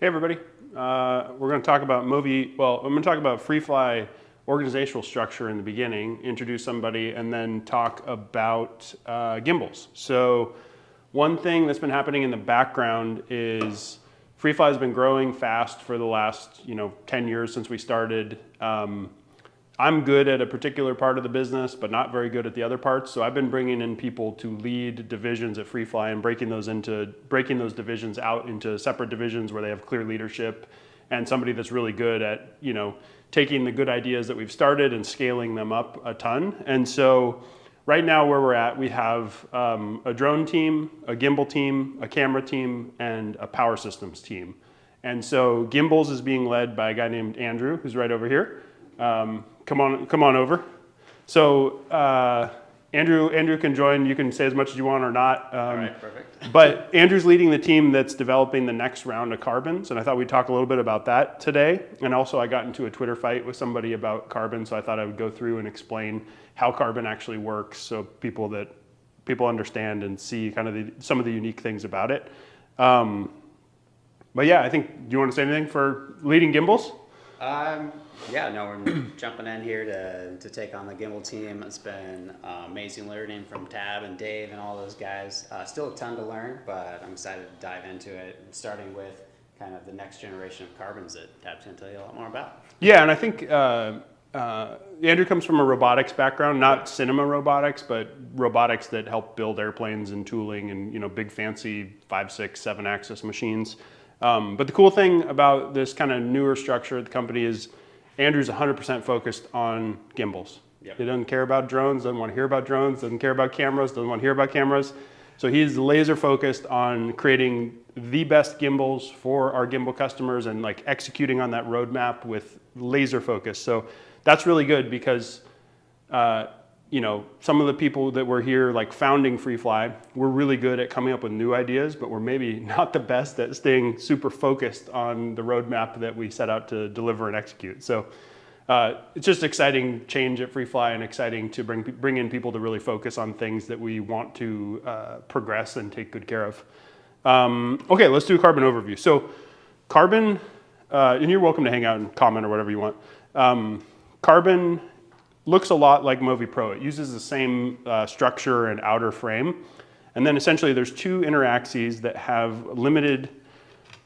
Hey everybody, we're going to talk about Movi, well, I'm going to talk about FreeFly organizational structure in the beginning, introduce somebody, and then talk about gimbals. So one thing that's been happening in the background is FreeFly has been growing fast for the last 10 years since we started. I'm good at a particular part of the business, but not very good at the other parts. So I've been bringing in people to lead divisions at FreeFly and breaking those divisions out into separate divisions where they have clear leadership and somebody that's really good at, taking the good ideas that we've started and scaling them up a ton. And so right now where we're at, we have a drone team, a gimbal team, a camera team, and a power systems team. And so gimbals is being led by a guy named Andrew, who's right over here. Come on over. So Andrew can join. You can say as much as you want or not. All right, perfect. But Andrew's leading the team that's developing the next round of carbons, and I thought we'd talk a little bit about that today. And also I got into a Twitter fight with somebody about carbon, so I thought I would go through and explain how carbon actually works so people understand and see kind of some of the unique things about it. But yeah, I think, do you want to say anything for leading gimbals? Yeah, no, we're jumping in here to take on the gimbal team. It's been amazing learning from Tabb and Dave and all those guys. Still a ton to learn, but I'm excited to dive into it, starting with kind of the next generation of carbons that Tabb's going to tell you a lot more about. Yeah, and I think Andrew comes from a robotics background, not cinema robotics, but robotics that help build airplanes and tooling and big fancy 5, 6, 7 axis machines. But the cool thing about this kind of newer structure of the company is Andrew's 100% focused on gimbals. Yep. He doesn't care about drones, doesn't want to hear about drones, doesn't care about cameras, doesn't want to hear about cameras. So he's laser focused on creating the best gimbals for our gimbal customers and like executing on that roadmap with laser focus. So that's really good because some of the people that were here like founding FreeFly were really good at coming up with new ideas, but we're maybe not the best at staying super focused on the roadmap that we set out to deliver and execute. So it's just exciting change at FreeFly and exciting to bring in people to really focus on things that we want to progress and take good care of. Okay, let's do a carbon overview. So carbon, and you're welcome to hang out and comment or whatever you want. Carbon looks a lot like Movi Pro. It uses the same structure and outer frame. And then essentially there's two inner axes that have limited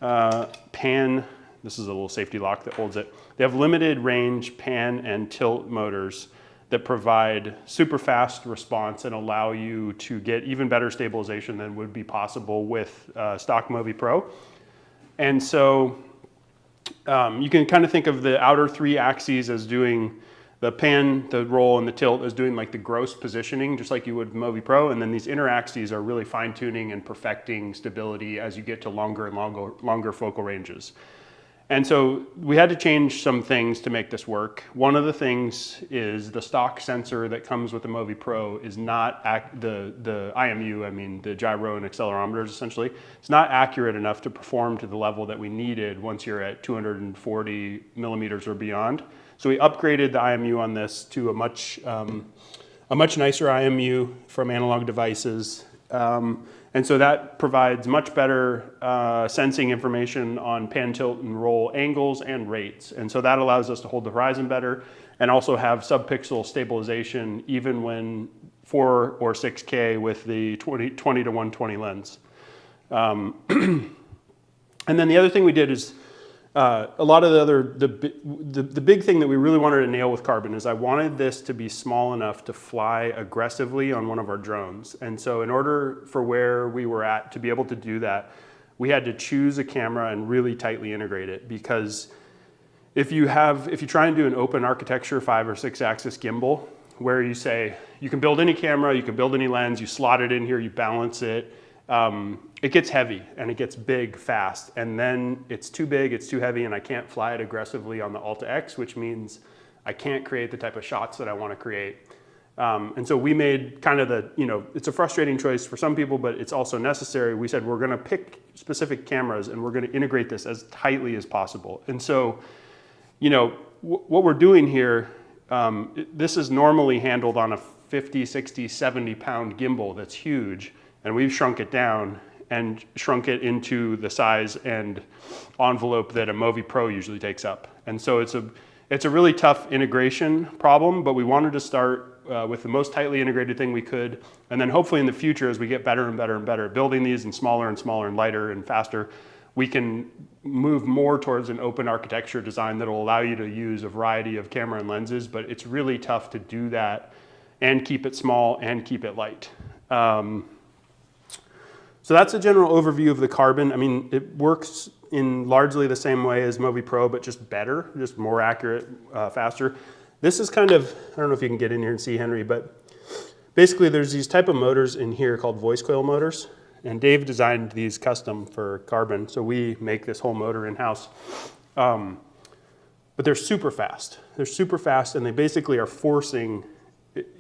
pan, this is a little safety lock that holds it. They have limited range pan and tilt motors that provide super fast response and allow you to get even better stabilization than would be possible with stock Movi Pro. And so you can kind of think of the outer 3 axes as doing the pan, the roll, and the tilt is doing like the gross positioning, just like you would with Movi Pro. And then these inner axes are really fine tuning and perfecting stability as you get to longer and longer focal ranges. And so we had to change some things to make this work. One of the things is the stock sensor that comes with the Movi Pro is not the IMU, I mean the gyro and accelerometers essentially. It's not accurate enough to perform to the level that we needed once you're at 240 millimeters or beyond. So we upgraded the IMU on this to a much nicer IMU from Analog Devices. And so that provides much better sensing information on pan, tilt, and roll angles and rates. And so that allows us to hold the horizon better and also have sub-pixel stabilization even when 4 or 6K with the 20 to 120 lens. And then the other thing we did is a lot of the big thing that we really wanted to nail with carbon is I wanted this to be small enough to fly aggressively on one of our drones. And so in order for where we were at to be able to do that, we had to choose a camera and really tightly integrate it, because if you try and do an open architecture 5 or 6 axis gimbal where you say you can build any camera, you can build any lens, you slot it in here, you balance it, it gets heavy and it gets big fast, and then it's too big, it's too heavy, and I can't fly it aggressively on the Alta X, which means I can't create the type of shots that I want to create. And so we made kind of it's a frustrating choice for some people, but it's also necessary. We said we're going to pick specific cameras and we're going to integrate this as tightly as possible. And so, what we're doing here, this is normally handled on a 50, 60, 70 pound gimbal that's huge, and we've shrunk it down and shrunk it into the size and envelope that a Movi Pro usually takes up. And so it's a really tough integration problem, but we wanted to start with the most tightly integrated thing we could. And then hopefully in the future, as we get better and better and better at building these and smaller and lighter and faster, we can move more towards an open architecture design that will allow you to use a variety of camera and lenses, but it's really tough to do that and keep it small and keep it light. So that's a general overview of the Carbon. I mean, it works in largely the same way as Movi Pro, but just better, just more accurate, faster. This is kind of, I don't know if you can get in here and see, Henry, but basically there's these type of motors in here called voice coil motors. And Dave designed these custom for Carbon, so we make this whole motor in-house. But they're super fast. They're super fast, and they basically are forcing,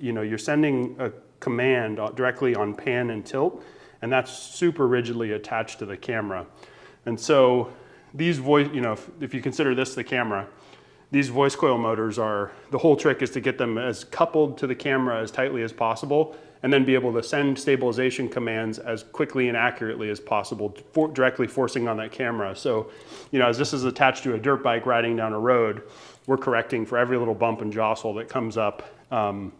you know, you're sending a command directly on pan and tilt, and that's super rigidly attached to the camera. And so these if you consider this the camera, these voice coil motors are, the whole trick is to get them as coupled to the camera as tightly as possible, and then be able to send stabilization commands as quickly and accurately as possible, directly forcing on that camera. So, you know, as this is attached to a dirt bike riding down a road, we're correcting for every little bump and jostle that comes up. And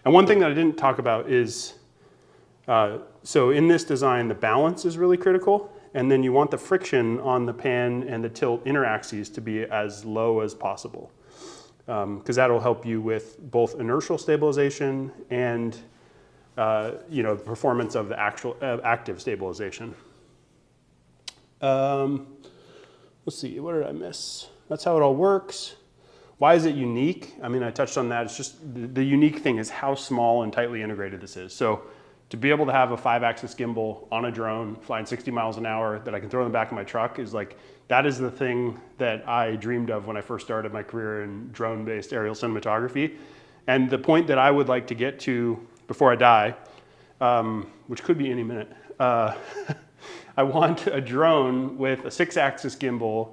one thing that I didn't talk about is, so in this design, the balance is really critical. And then you want the friction on the pan and the tilt inner axes to be as low as possible. Because that'll help you with both inertial stabilization and you know, the performance of the actual active stabilization. Let's see, what did I miss? That's how it all works. Why is it unique? I mean, I touched on that. It's just the unique thing is how small and tightly integrated this is. So to be able to have a 5-axis gimbal on a drone flying 60 miles an hour that I can throw in the back of my truck is like, that is the thing that I dreamed of when I first started my career in drone-based aerial cinematography. And the point that I would like to get to before I die, which could be any minute, I want a drone with a 6-axis gimbal,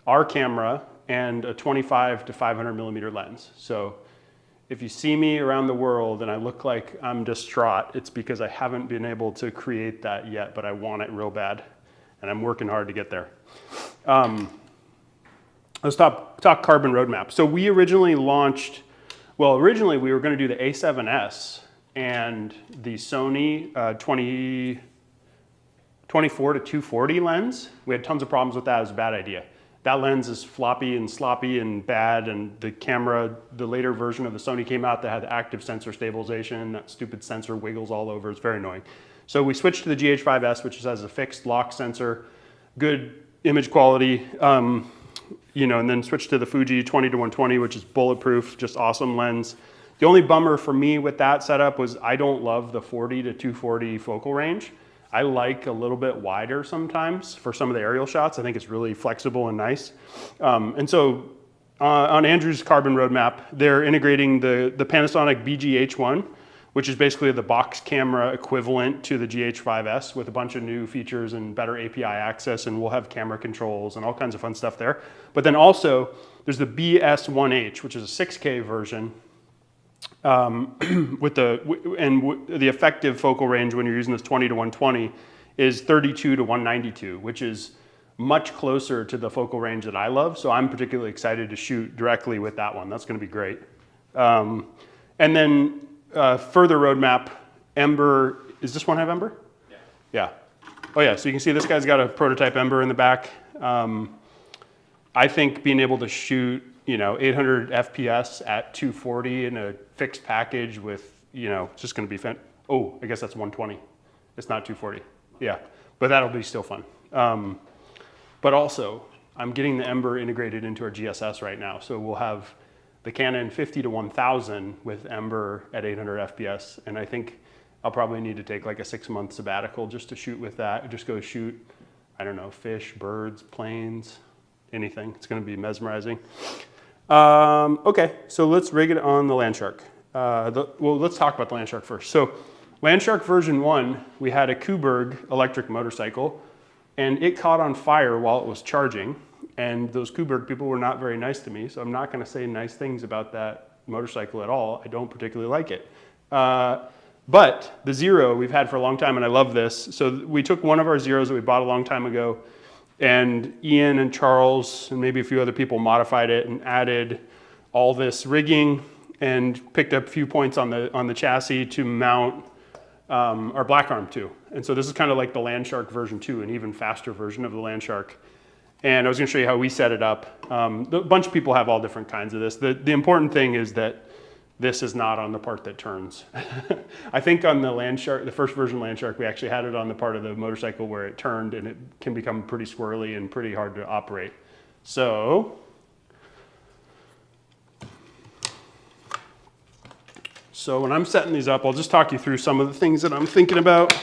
our camera, and a 25 to 500 millimeter lens. So if you see me around the world and I look like I'm distraught, it's because I haven't been able to create that yet, but I want it real bad, and I'm working hard to get there. Let's talk Carbon roadmap. So we originally launched, well, originally we were going to do the A7S and the Sony 24 to 240 lens. We had tons of problems with that. It was a bad idea. That lens is floppy and sloppy and bad, and the camera, the later version of the Sony came out that had active sensor stabilization. That stupid sensor wiggles all over. It's very annoying. So we switched to the GH5S, which has a fixed lock sensor, good image quality, you know, and then switched to the Fuji 20 to 120, which is bulletproof, just awesome lens. The only bummer for me with that setup was I don't love the 40 to 240 focal range. I like a little bit wider sometimes for some of the aerial shots. I think it's really flexible and nice. And so on Andrew's Carbon roadmap, they're integrating the Panasonic BG-H1, which is basically the box camera equivalent to the GH5S with a bunch of new features and better API access, and we'll have camera controls and all kinds of fun stuff there. But then also there's the BS1H, which is a 6K version, with the effective focal range when you're using this 20 to 120 is 32 to 192, which is much closer to the focal range that I love. So I'm particularly excited to shoot directly with that one. That's going to be great. And then further roadmap, Ember. Is this one have Ember? Yeah. Yeah. Oh yeah. So you can see this guy's got a prototype Ember in the back. I think being able to shoot, you know, 800 FPS at 240 in a fixed package with, you know, it's just going to be fun. Oh, I guess that's 120. It's not 240. Yeah, but that'll be still fun. But also, I'm getting the Ember integrated into our GSS right now. So we'll have the Canon 50 to 1000 with Ember at 800 FPS. And I think I'll probably need to take like a 6-month sabbatical just to shoot with that. Just go shoot, I don't know, fish, birds, planes, anything. It's going to be mesmerizing. Okay, so let's rig it on the Landshark. Well, let's talk about the Landshark first. So Landshark version 1, we had a Kuberg electric motorcycle, and it caught on fire while it was charging. And those Kuberg people were not very nice to me, so I'm not going to say nice things about that motorcycle at all. I don't particularly like it. But the Zero we've had for a long time, and I love this. So we took one of our Zeros that we bought a long time ago, and Ian and Charles and maybe a few other people modified it and added all this rigging and picked up a few points on the chassis to mount our black arm to. And so this is kind of like the Landshark version 2, an even faster version of the Landshark. And I was going to show you how we set it up. A bunch of people have all different kinds of this. The important thing is that this is not on the part that turns. I think on the Landshark, the first version Landshark, we actually had it on the part of the motorcycle where it turned, and it can become pretty squirrely and pretty hard to operate. So when I'm setting these up, I'll just talk you through some of the things that I'm thinking about.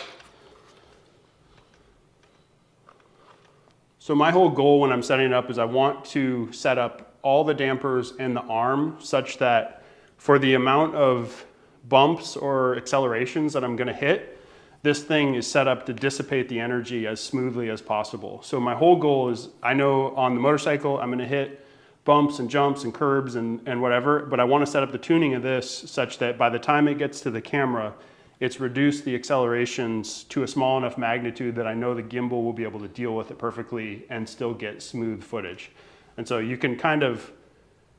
So my whole goal when I'm setting it up is I want to set up all the dampers and the arm such that for the amount of bumps or accelerations that I'm going to hit, this thing is set up to dissipate the energy as smoothly as possible. So my whole goal is, I know on the motorcycle I'm going to hit bumps and jumps and curbs and whatever, but I want to set up the tuning of this such that by the time it gets to the camera, it's reduced the accelerations to a small enough magnitude that I know the gimbal will be able to deal with it perfectly and still get smooth footage. And so you can kind of,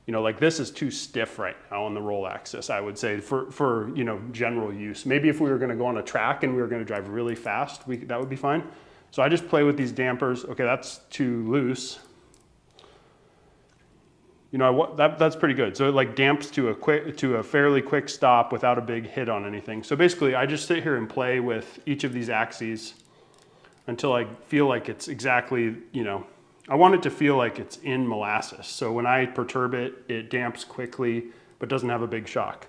you know, like this is too stiff right now on the roll axis, I would say, for you know, general use. Maybe if we were going to go on a track and we were going to drive really fast, that would be fine. So I just play with these dampers. Okay, that's too loose. You know, that's pretty good. So it like damps to a fairly quick stop without a big hit on anything. So basically, I just sit here and play with each of these axes until I feel like it's exactly, you know, I want it to feel like it's in molasses. So when I perturb it, it damps quickly, but doesn't have a big shock.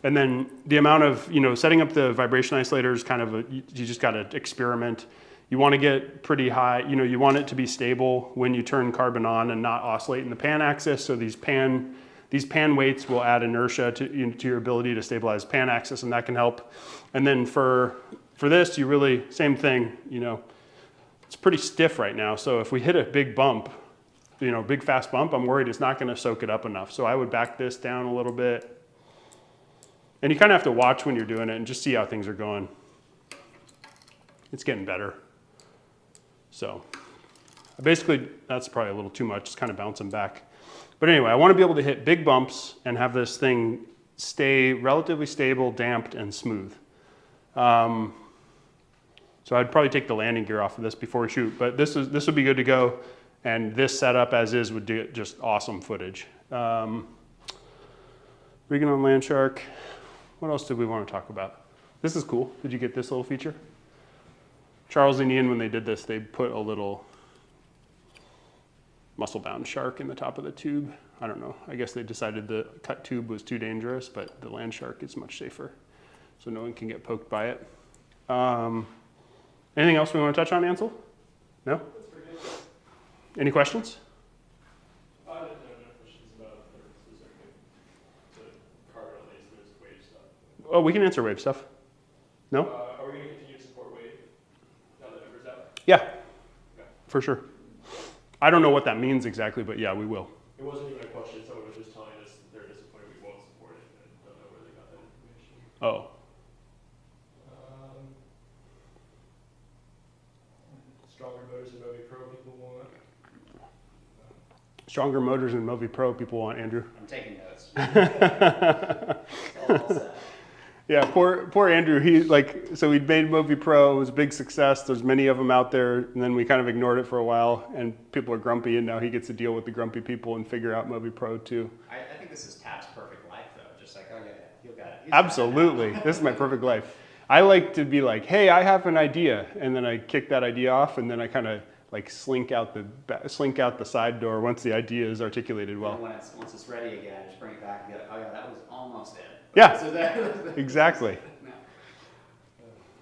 And then the amount of, you know, setting up the vibration isolator is kind of you just got to experiment. You want to get pretty high, you know, you want it to be stable when you turn carbon on and not oscillate in the pan axis. So these pan weights will add inertia to your ability to stabilize pan axis, and that can help. And then for this, you really, same thing, you know, it's pretty stiff right now. So if we hit a big bump, you know, big fast bump, I'm worried it's not going to soak it up enough. So I would back this down a little bit. And you kind of have to watch when you're doing it and just see how things are going. It's getting better. So basically, that's probably a little too much. It's kind of bouncing back. But anyway, I want to be able to hit big bumps and have this thing stay relatively stable, damped, and smooth. So I'd probably take the landing gear off of this before we shoot, but this would be good to go. And this setup as is would do just awesome footage. Rigging on Landshark. What else did we want to talk about? This is cool. Did you get this little feature? Charles and Ian, when they did this, they put a little muscle-bound shark in the top of the tube. I don't know. I guess they decided the cut tube was too dangerous, but the Landshark is much safer, so no one can get poked by it. Anything else we want to touch on, Ansel? No? That's pretty good. Any questions? I don't have no questions about the specific carbon lasers, wave stuff. Oh, we can answer wave stuff. No? Are we going to continue to support wave now that Ever's out? Yeah, Okay. for sure. I don't know what that means exactly, but yeah, we will. It wasn't even a question. Someone was just telling us that they're disappointed we won't support it. And don't know where they got that information. Oh. Stronger motors and Movi Pro people want. Stronger motors in Movi Pro people want, Andrew. I'm taking notes. All set. Yeah, poor Andrew. So we'd made Movi Pro. It was a big success. There's many of them out there, and then we kind of ignored it for a while, and people are grumpy, and now he gets to deal with the grumpy people and figure out Movi Pro too. I think this is Tabb's perfect life, though. Just like, oh yeah, you got it. Absolutely, this is my perfect life. I like to be like, hey, I have an idea, and then I kick that idea off, and then I kind of like slink out the side door once the idea is articulated well. And once it's ready again, just bring it back and be like, oh yeah, that was almost it. Yeah, So that, exactly.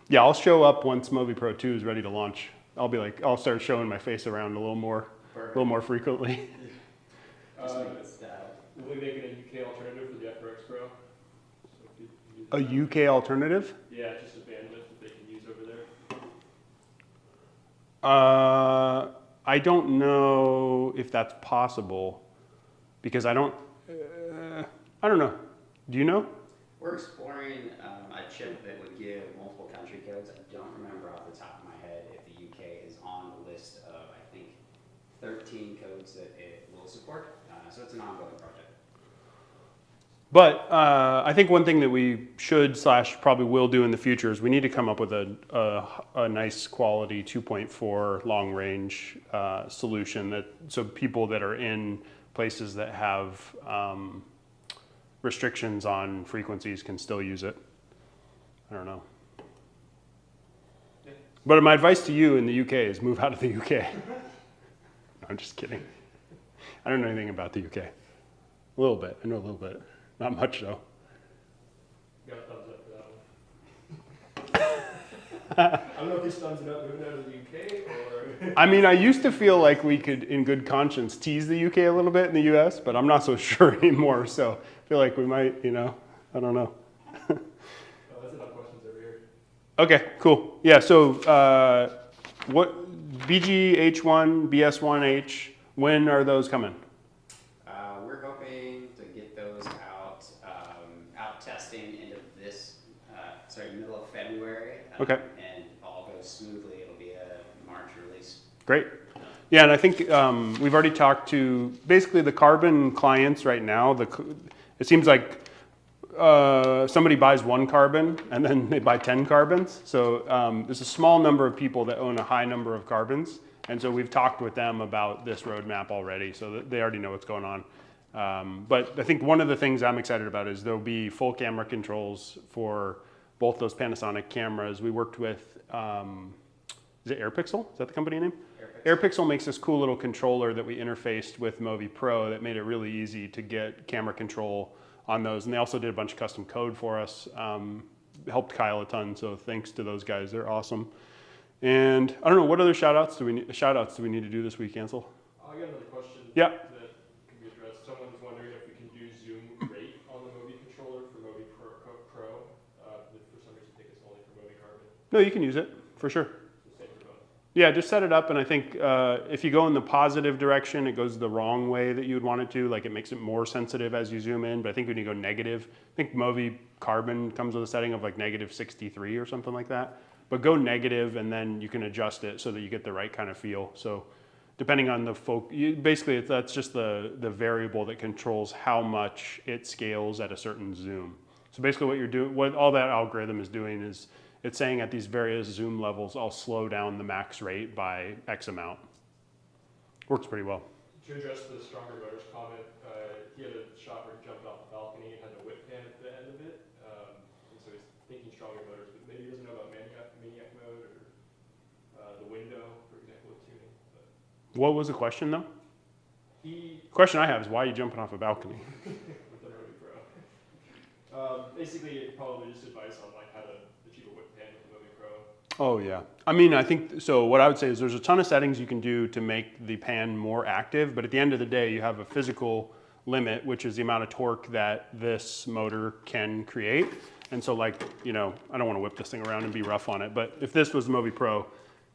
Yeah, I'll show up once Movi Pro 2 is ready to launch. I'll start showing my face around a little more frequently. Will we make it a UK alternative for the FRX Pro? So A UK alternative? Yeah, just a bandwidth that they can use over there. I don't know if that's possible because I don't know. Do you know? we're exploring. a chip that would give multiple country codes. I don't remember off the top of my head if the UK is on the list of, I think, 13 codes that it will support. So it's an ongoing project. But I think one thing that we should / probably will do in the future is we need to come up with a nice quality 2.4 long range solution that so people that are in places that have restrictions on frequencies can still use it. I don't know. But my advice to you in the UK is move out of the UK. No, I'm just kidding. I don't know anything about the UK. A little bit. I know a little bit. Not much though. Got a thumbs up for that one. I don't know if he's thumbs it up moving out of the UK or. I mean, I used to feel like we could, in good conscience, tease the UK a little bit in the US, but I'm not so sure anymore. So I feel like we might, I don't know. Oh, that's enough questions over here. Okay, cool. Yeah, so what BGH1, BS1H, when are those coming? We're hoping to get those out testing into this, middle of February. Okay. And if all goes smoothly, it'll be a March release. Great. Yeah, and I think we've already talked to basically the Carbon clients right now. It seems like somebody buys one Carbon and then they buy 10 Carbons. So there's a small number of people that own a high number of Carbons. And so we've talked with them about this roadmap already, so that they already know what's going on. But I think one of the things I'm excited about is there'll be full camera controls for both those Panasonic cameras. We worked with, is it AirPixel? Is that the company name? AirPixel makes this cool little controller that we interfaced with Movi Pro that made it really easy to get camera control on those. And they also did a bunch of custom code for us. Helped Kyle a ton, so thanks to those guys. They're awesome. And I don't know, what other shout outs do we need to do this week, Ansel? I got another question. Yeah. That can be addressed. Someone's wondering if we can do zoom rate on the Movi controller for Movi Pro. For some reason, I think it's only for Movi Carbon. No, you can use it, for sure. The same for both. Yeah, just set it up, and I think if you go in the positive direction, it goes the wrong way that you would want it to. Like, it makes it more sensitive as you zoom in, but I think when you go negative, I think Movi Carbon comes with a setting of like -63 or something like that. But go negative, and then you can adjust it so that you get the right kind of feel. So depending on the basically that's just the variable that controls how much it scales at a certain zoom. So basically what you're doing, what all that algorithm is doing is it's saying at these various zoom levels, I'll slow down the max rate by X amount. Works pretty well. To address the stronger motors comment, he had a shot where he jumped off the balcony and had the whip pan at the end of it. And so he's thinking stronger motors, but maybe he doesn't know about maniac mode or the window, for example, with tuning. But What was the question though? the Question I have is why are you jumping off a balcony? with the Movi Pro. Basically, it probably just advice on like how to achieve a whip pan with the Movi Pro. Oh yeah. I mean, I think, so what I would say is there's a ton of settings you can do to make the pan more active, but at the end of the day, you have a physical limit, which is the amount of torque that this motor can create. And so like, I don't want to whip this thing around and be rough on it, but if this was the Movi Pro,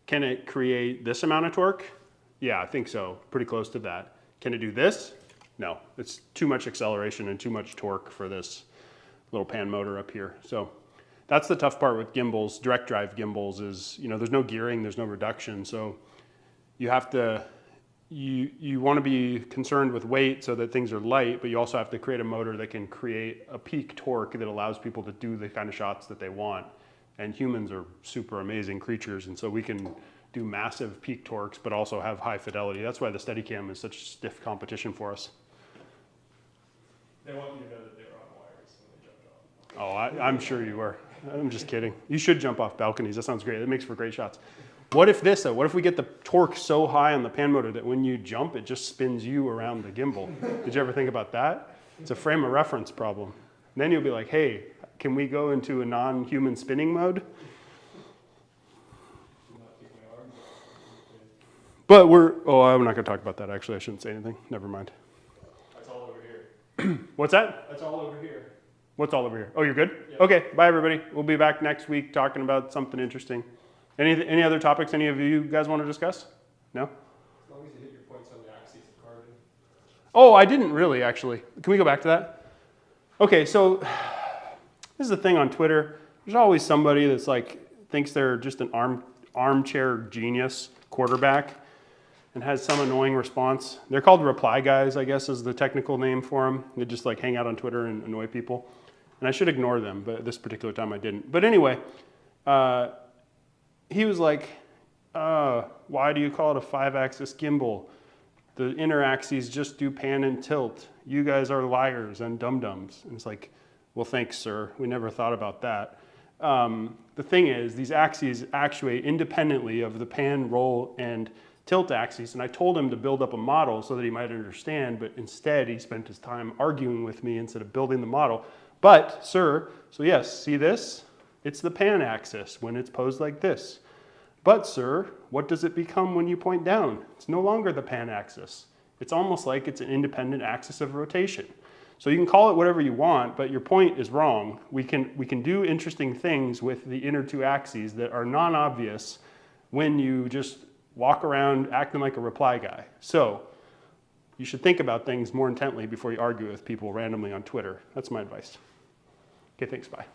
can it create this amount of torque? Yeah, I think so. Pretty close to that. Can it do this? No, it's too much acceleration and too much torque for this little pan motor up here. So that's the tough part with gimbals, direct drive gimbals is, there's no gearing, there's no reduction. So you have to, you want to be concerned with weight so that things are light, but you also have to create a motor that can create a peak torque that allows people to do the kind of shots that they want. And humans are super amazing creatures, and so we can do massive peak torques, but also have high fidelity. That's why the Steadicam is such stiff competition for us. They want you to know that they were on wires when they jumped off. Oh, I'm sure you were. I'm just kidding. You should jump off balconies. That sounds great. That makes for great shots. What if this, though? What if we get the torque so high on the pan motor that when you jump, it just spins you around the gimbal? Did you ever think about that? It's a frame of reference problem. And then you'll be like, hey, can we go into a non-human spinning mode? But I'm not going to talk about that, actually. I shouldn't say anything. Never mind. That's all over here. What's that? That's all over here. What's all over here? Oh, you're good? Yeah. Okay, bye, everybody. We'll be back next week talking about something interesting. Any other topics any of you guys want to discuss? No? As long as you hit your points on the axes of carbon. Oh, I didn't really, actually. Can we go back to that? Okay, so this is the thing on Twitter. There's always somebody that's like, thinks they're just an armchair genius quarterback and has some annoying response. They're called reply guys, I guess is the technical name for them. They just like hang out on Twitter and annoy people. And I should ignore them, but this particular time I didn't. But anyway, he was like, why do you call it a 5-axis gimbal? The inner axes just do pan and tilt. You guys are liars and dum-dums. And it's like, well, thanks, sir. We never thought about that. The thing is, these axes actuate independently of the pan, roll, and tilt axes. And I told him to build up a model so that he might understand, but instead he spent his time arguing with me instead of building the model. But, sir, so yes, see this? It's the pan axis when it's posed like this. But, sir, what does it become when you point down? It's no longer the pan axis. It's almost like it's an independent axis of rotation. So you can call it whatever you want, but your point is wrong. We can do interesting things with the inner two axes that are non-obvious when you just walk around acting like a reply guy. So you should think about things more intently before you argue with people randomly on Twitter. That's my advice. Okay, thanks, bye.